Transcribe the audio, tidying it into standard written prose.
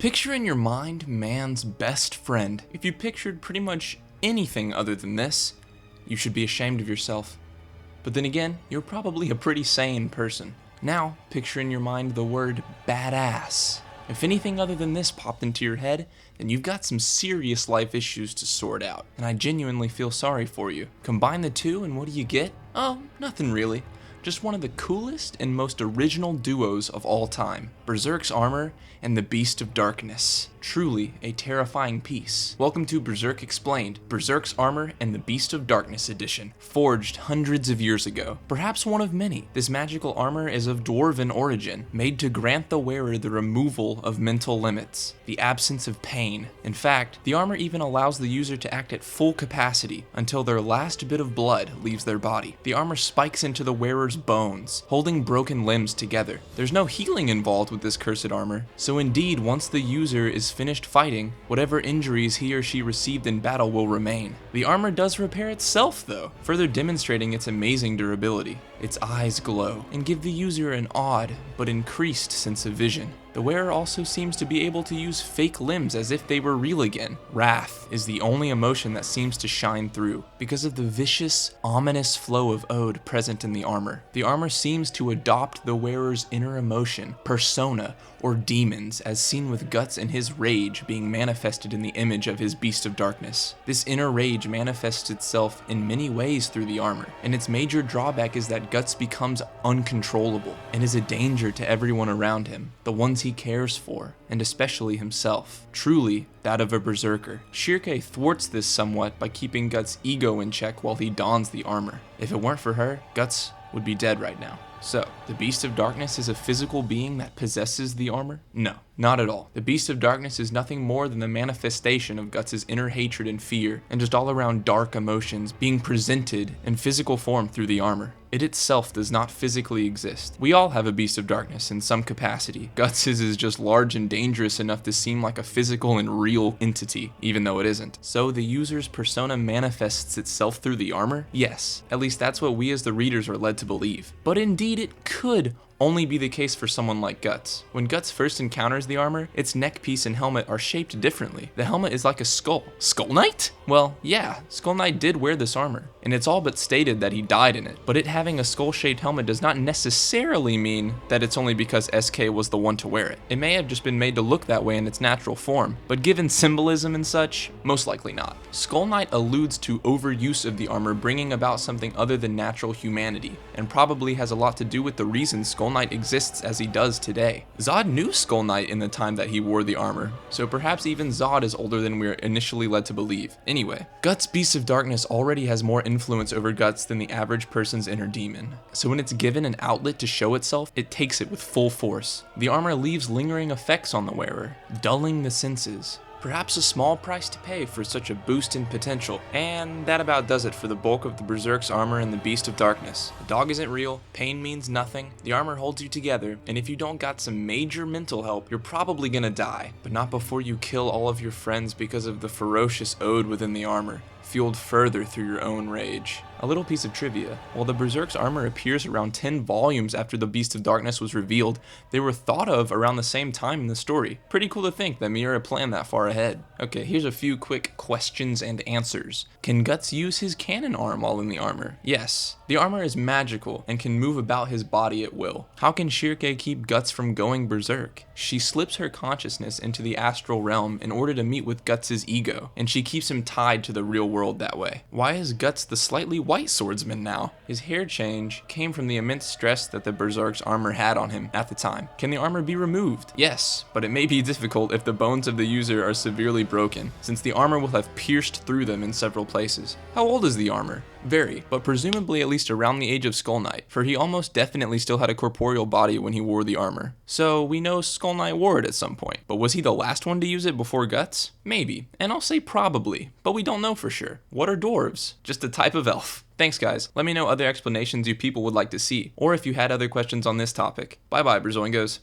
Picture in your mind man's best friend. If you pictured pretty much anything other than this, you should be ashamed of yourself. But then again, you're probably a pretty sane person. Now, picture in your mind the word badass. If anything other than this popped into your head, then you've got some serious life issues to sort out, and I genuinely feel sorry for you. Combine the two and what do you get? Oh, nothing really. Just one of the coolest and most original duos of all time. Berserk's armor and the Beast of Darkness. Truly a terrifying piece. Welcome to Berserk Explained, Berserk's Armor and the Beast of Darkness edition, forged hundreds of years ago. Perhaps one of many. This magical armor is of dwarven origin, made to grant the wearer the removal of mental limits, the absence of pain. In fact, the armor even allows the user to act at full capacity until their last bit of blood leaves their body. The armor spikes into the wearer's bones, holding broken limbs together. There's no healing involved with this cursed armor, so indeed once the user is finished fighting, whatever injuries he or she received in battle will remain. The armor does repair itself though, further demonstrating its amazing durability. Its eyes glow and give the user an odd but increased sense of vision. The wearer also seems to be able to use fake limbs as if they were real again. Wrath is the only emotion that seems to shine through because of the vicious, ominous flow of ode present in the armor. The armor seems to adopt the wearer's inner emotion, persona, or demons as seen with Guts and his rage being manifested in the image of his Beast of Darkness. This inner rage manifests itself in many ways through the armor, and its major drawback is that Guts becomes uncontrollable and is a danger to everyone around him, the ones he cares for, and especially himself. Truly that of a berserker. Shirke thwarts this somewhat by keeping Guts' ego in check while he dons the armor. If it weren't for her, Guts would be dead right now. So, the Beast of Darkness is a physical being that possesses the armor? No, not at all. The Beast of Darkness is nothing more than the manifestation of Guts' inner hatred and fear, and just all around dark emotions being presented in physical form through the armor. It itself does not physically exist. We all have a Beast of Darkness in some capacity. Guts' is just large and dangerous enough to seem like a physical and real entity, even though it isn't. So the user's persona manifests itself through the armor? Yes, at least that's what we as the readers are led to believe. But indeed it could only be the case for someone like Guts. When Guts first encounters the armor, its neck piece and helmet are shaped differently. The helmet is like a skull. Skull Knight? Well, yeah, Skull Knight did wear this armor, and it's all but stated that he died in it. But it having a skull-shaped helmet does not necessarily mean that it's only because SK was the one to wear it. It may have just been made to look that way in its natural form, but given symbolism and such, most likely not. Skull Knight alludes to overuse of the armor bringing about something other than natural humanity, and probably has a lot to do with the reason Skull Knight exists as he does today. Zod knew Skull Knight in the time that he wore the armor, so perhaps even Zod is older than we're initially led to believe. Anyway, Guts' Beast of Darkness already has more influence over Guts than the average person's inner demon, so when it's given an outlet to show itself, it takes it with full force. The armor leaves lingering effects on the wearer, dulling the senses. Perhaps a small price to pay for such a boost in potential. And that about does it for the bulk of the Berserk's armor and the Beast of Darkness. The dog isn't real, pain means nothing, the armor holds you together, and if you don't got some major mental help, you're probably gonna die. But not before you kill all of your friends because of the ferocious ode within the armor, fueled further through your own rage. A little piece of trivia. While the Berserk's armor appears around 10 volumes after the Beast of Darkness was revealed, they were thought of around the same time in the story. Pretty cool to think that Miura planned that far ahead. Okay, here's a few quick questions and answers. Can Guts use his cannon arm while in the armor? Yes. The armor is magical and can move about his body at will. How can Shirke keep Guts from going berserk? She slips her consciousness into the astral realm in order to meet with Guts' ego, and she keeps him tied to the real world that way. Why is Guts the slightly white swordsman now? His hair change came from the immense stress that the Berserk's armor had on him at the time. Can the armor be removed? Yes, but it may be difficult if the bones of the user are severely broken, since the armor will have pierced through them in several places. How old is the armor? Vary, but presumably at least around the age of Skull Knight, for he almost definitely still had a corporeal body when he wore the armor. So we know Skull Knight wore it at some point, but was he the last one to use it before Guts? Maybe, and I'll say probably, but we don't know for sure. What are dwarves? Just a type of elf. Thanks guys, let me know other explanations you people would like to see, or if you had other questions on this topic. Bye bye, Berzoingos.